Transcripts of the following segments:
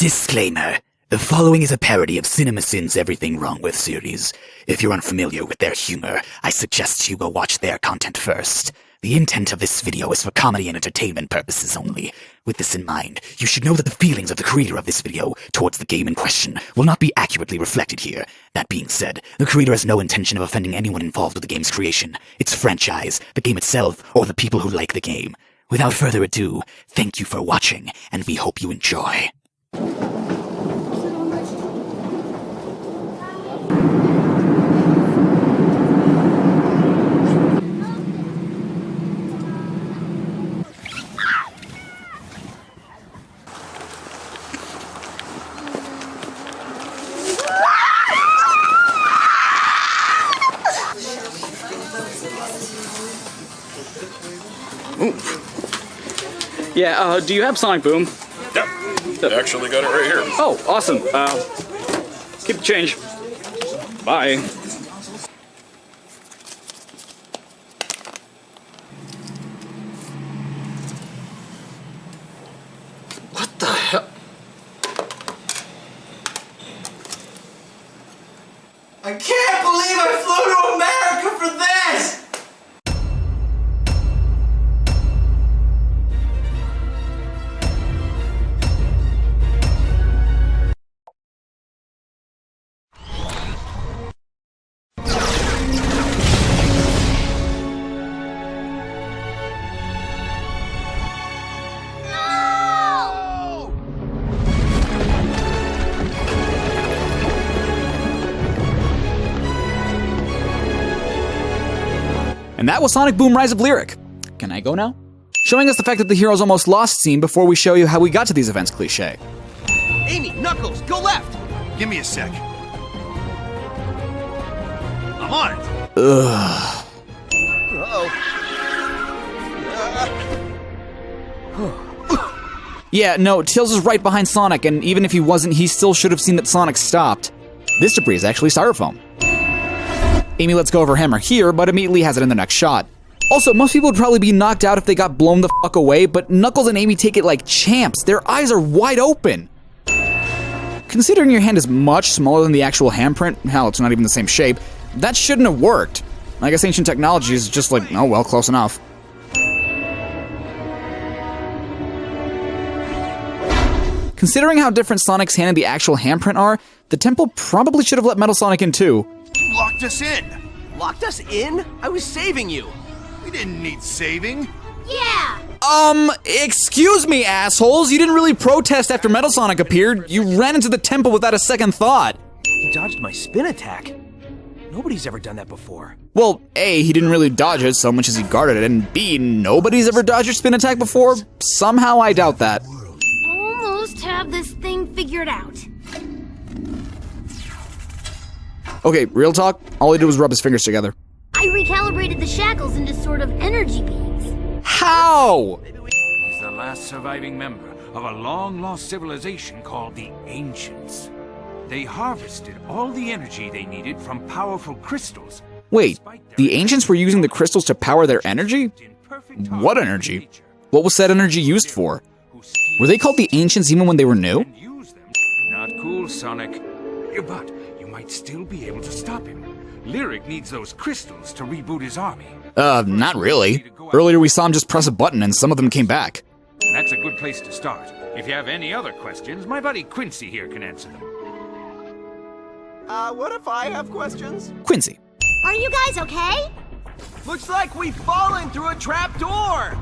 Disclaimer. The following is a parody of CINEMASINS' Everything Wrong With series. If you're unfamiliar with their humor, I suggest you go watch their content first. The intent of this video is for comedy and entertainment purposes only. With this in mind, you should know that the feelings of the creator of this video towards the game in question will not be accurately reflected here. That being said, the creator has no intention of offending anyone involved with the game's creation, its franchise, the game itself, or the people who like the game. Without further ado, thank you for watching, and we hope you enjoy. Yeah, do you have Sonic Boom? Yep. Actually got it right here. Oh, awesome. Keep the change. Bye. What the hell? I can't believe I flew to America for this! And that was Sonic Boom Rise of Lyric. Can I go now? Showing us the fact that the hero's almost lost scene before we show you how we got to these events cliche. Amy, Knuckles, go left! Give me a sec. I'm on it. Ugh. Yeah, no, Tails is right behind Sonic, and even if he wasn't, he still should have seen that Sonic stopped. This debris is actually styrofoam. Amy lets go of her hammer here, but immediately has it in the next shot. Also, most people would probably be knocked out if they got blown the fuck away, but Knuckles and Amy take it like champs. Their eyes are wide open. Considering your hand is much smaller than the actual handprint, hell, it's not even the same shape, that shouldn't have worked. I guess ancient technology is just like, oh well, close enough. Considering how different Sonic's hand and the actual handprint are, the temple probably should have let Metal Sonic in too. You locked us in. Locked us in? I was saving you. We didn't need saving. Yeah! Excuse me, assholes. You didn't really protest after Metal Sonic appeared. You ran into the temple without a second thought. You dodged my spin attack. Nobody's ever done that before. Well, A, he didn't really dodge it so much as he guarded it, and B, nobody's ever dodged your spin attack before? Somehow I doubt that. Almost have this thing figured out. Okay, real talk, all he did was rub his fingers together. I recalibrated the shackles into sort of energy beams. How? He's the last surviving member of a long-lost civilization called the Ancients. They harvested all the energy they needed from powerful crystals. Wait, the Ancients were using the crystals to power their energy? What energy? What was that energy used for? Were they called the Ancients even when they were new? Not cool, Sonic. But you might still be able to stop him. Lyric needs those crystals to reboot his army. Not really. Earlier we saw him just press a button and some of them came back. That's a good place to start. If you have any other questions, my buddy Quincy here can answer them. What if I have questions? Quincy. Are you guys okay? Looks like we've fallen through a trap door!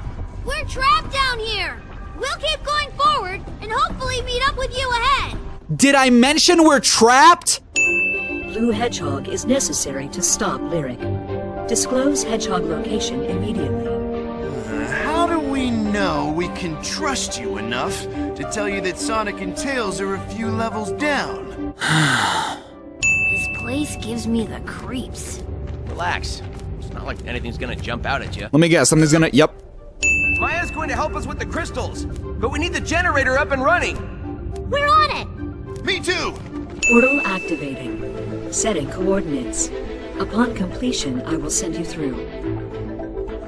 We're trapped down here. We'll keep going forward and hopefully meet up with you ahead. Did I mention we're trapped? Blue Hedgehog is necessary to stop Lyric. Disclose Hedgehog location immediately. How do we know we can trust you enough to tell you that Sonic and Tails are a few levels down? This place gives me the creeps. Relax. It's not like anything's gonna jump out at you. Let me guess, something's gonna, yep. Maya's going to help us with the crystals, but we need the generator up and running. We're on it. Me too! Portal activating. Setting coordinates. Upon completion, I will send you through.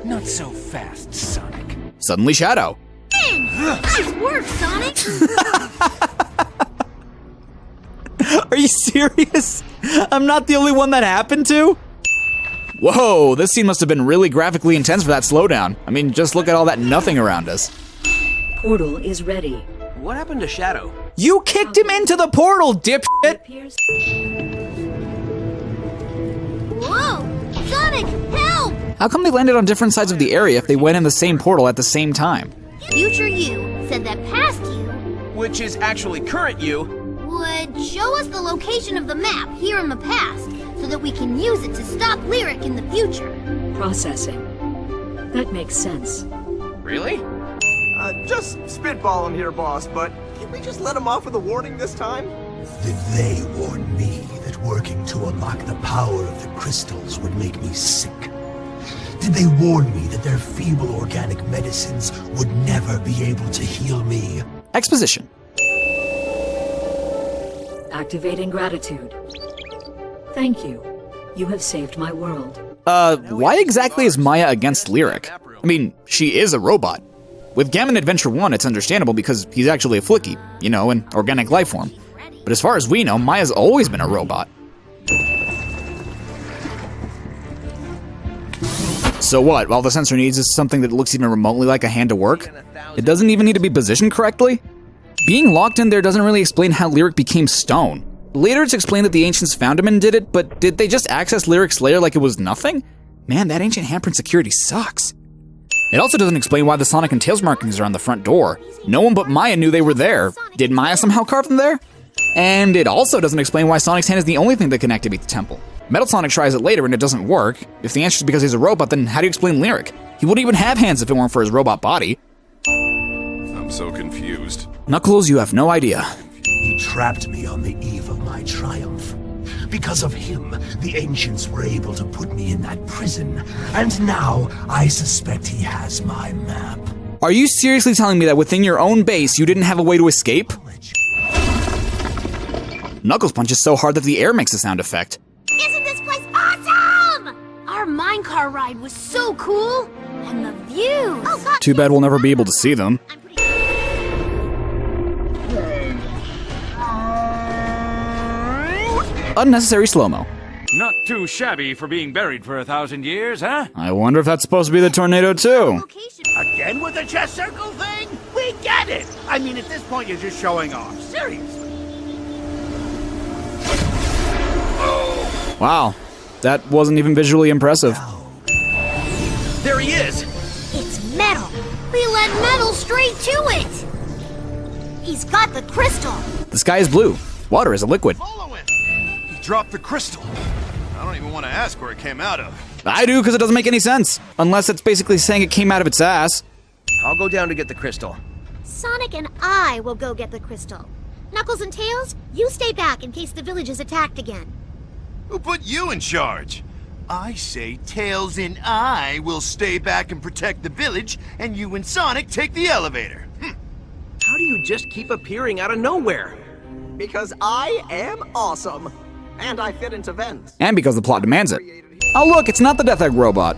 Not so fast, Sonic. Suddenly Shadow. Nice work, Sonic. serious? I'm not the only one that happened to? Whoa, this scene must have been really graphically intense for that slowdown. I mean, just look at all that nothing around us. Portal is ready. What happened to Shadow? You kicked him into the portal, dipshit! Appears. Whoa! Sonic, help! How come they landed on different sides of the area if they went in the same portal at the same time? Future you said that past you Which is actually current you. would show us the location of the map here in the past so that we can use it to stop Lyric in the future. Processing. That makes sense. Really? Just spitballing here, boss, but can we just let him off with a warning this time? Did they warn me that working to unlock the power of the crystals would make me sick? Did they warn me that their feeble organic medicines would never be able to heal me? Exposition. Activating gratitude. Thank you. You have saved my world. Why exactly is Maya against Lyric? I mean, she is a robot. With Gammon Adventure 1, it's understandable because he's actually a flicky, you know, an organic life form. But as far as we know, Maya's always been a robot. So what, all the sensor needs is something that looks even remotely like a hand to work? It doesn't even need to be positioned correctly? Being locked in there doesn't really explain how Lyric became stone. Later it's explained that the Ancients found him and did it, but did they just access Lyric's lair like it was nothing? Man, that ancient handprint security sucks. It also doesn't explain why the Sonic and Tails markings are on the front door. No one but Maya knew they were there. Did Maya somehow carve them there? And it also doesn't explain why Sonic's hand is the only thing that can activate the temple. Metal Sonic tries it later and it doesn't work. If the answer is because he's a robot, then how do you explain Lyric? He wouldn't even have hands if it weren't for his robot body. I'm so confused. Knuckles, you have no idea. He trapped me on the eve of my triumph. Because of him, the Ancients were able to put me in that prison. And now, I suspect he has my map. Are you seriously telling me that within your own base, you didn't have a way to escape? Knuckles punches so hard that the air makes a sound effect. Isn't this place awesome? Our minecar ride was so cool. And the views. Oh, God. Too bad we'll never be able to see them. Unnecessary slow-mo. Not too shabby for being buried for 1,000 years, huh? I wonder if that's supposed to be the tornado too. Again with the chest circle thing? We get it! I mean, at this point, you're just showing off. Seriously. Wow, that wasn't even visually impressive. There he is! It's metal. We led metal straight to it. He's got the crystal. The sky is blue. Water is a liquid. Follow him! He dropped the crystal. I don't even want to ask where it came out of. I do, because it doesn't make any sense. Unless it's basically saying it came out of its ass. I'll go down to get the crystal. Sonic and I will go get the crystal. Knuckles and Tails, you stay back in case the village is attacked again. Who put you in charge? I say Tails and I will stay back and protect the village, and you and Sonic take the elevator. How do you just keep appearing out of nowhere? Because I am awesome. And I fit into vents. And because the plot demands it. Oh look, it's not the Death Egg robot.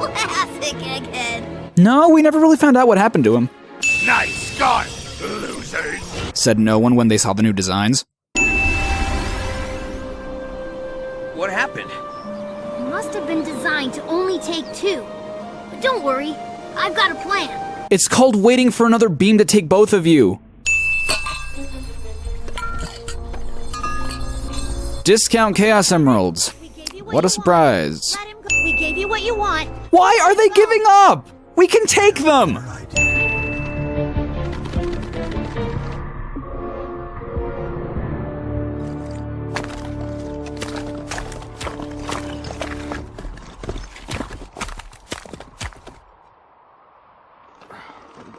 Classic Egghead. No, we never really found out what happened to him. Nice start, losers. Said no one when they saw the new designs. What happened? It must have been designed to only take two. But don't worry, I've got a plan. It's called waiting for another beam to take both of you. Discount Chaos Emeralds. What a surprise. Let him go. We gave you what you want. Why are they giving up? We can take them!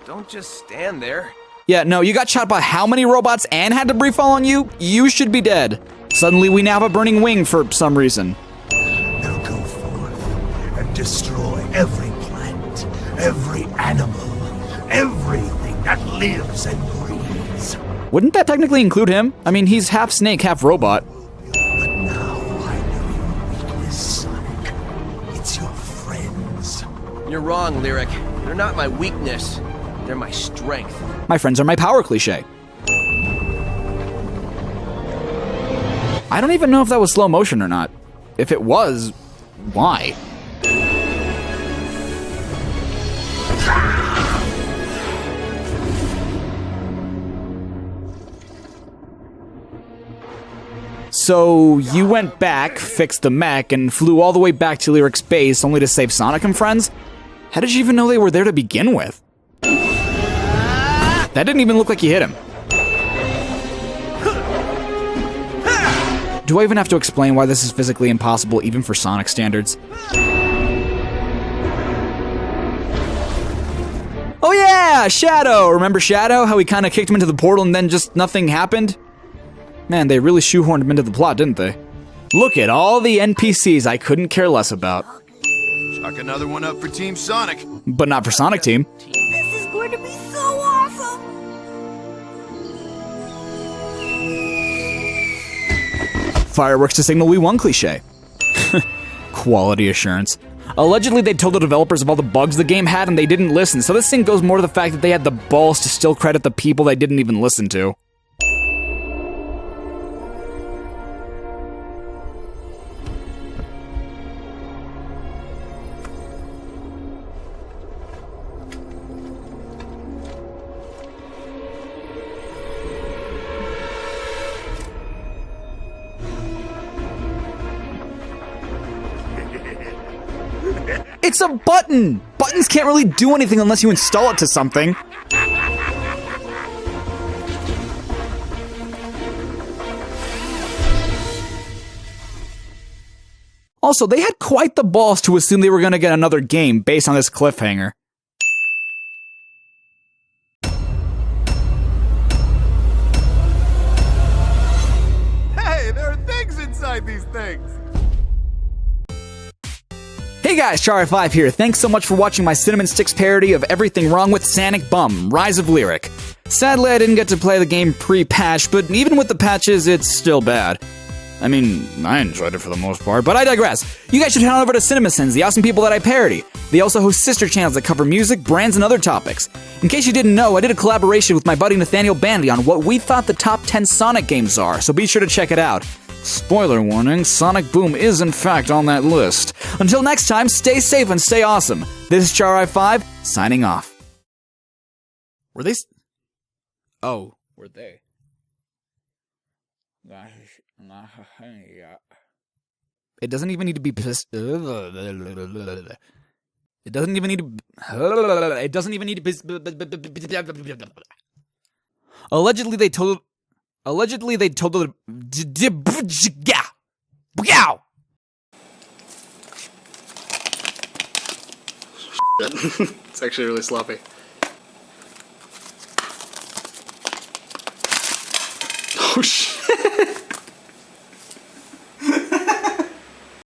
Don't just stand there. Yeah, no, you got shot by how many robots and had debris fall on you? You should be dead. Suddenly we now have a burning wing for some reason. Now go forth and destroy every plant, every animal, everything that lives and breathes. Wouldn't that technically include him? I mean, he's half snake, half robot. But now I know your weakness, Sonic. It's your friends. You're wrong, Lyric. They're not my weakness. They're my strength. My friends are my power cliche. I don't even know if that was slow motion or not. If it was, why? So, you went back, fixed the mech, and flew all the way back to Lyric's base only to save Sonic and friends? How did you even know they were there to begin with? That didn't even look like you hit him. Do I even have to explain why this is physically impossible even for Sonic standards? Oh yeah, Shadow! Remember Shadow? How he kinda kicked him into the portal and then just nothing happened? Man, they really shoehorned him into the plot, didn't they? Look at all the NPCs I couldn't care less about. Chuck another one up for Team Sonic. But not for Sonic Team. This is going to be so awesome! Fireworks to signal we won cliche. Quality assurance. Allegedly, they told the developers of all the bugs the game had and they didn't listen, so this thing goes more to the fact that they had the balls to still credit the people they didn't even listen to. It's a button! Buttons can't really do anything unless you install it to something. Also, they had quite the balls to assume they were gonna get another game based on this cliffhanger. Hey, there are things inside these things. Hey guys, Chari5 here. Thanks so much for watching my Cinnamon Sticks parody of Everything Wrong with Sonic Bum, Rise of Lyric. Sadly, I didn't get to play the game pre-patch, but even with the patches, it's still bad. I mean, I enjoyed it for the most part, but I digress. You guys should head on over to CINEMASINS, the awesome people that I parody. They also host sister channels that cover music, brands, and other topics. In case you didn't know, I did a collaboration with my buddy Nathaniel Bandy on what we thought the top 10 Sonic games are, so be sure to check it out. Spoiler warning, Sonic Boom is in fact on that list. Until next time, stay safe and stay awesome. This is Chari5, signing off. Were they? Oh, were they? It doesn't even need to be pissed. It doesn't even need to. It doesn't even need to. Allegedly, they told the. It's actually really sloppy. Oh shit.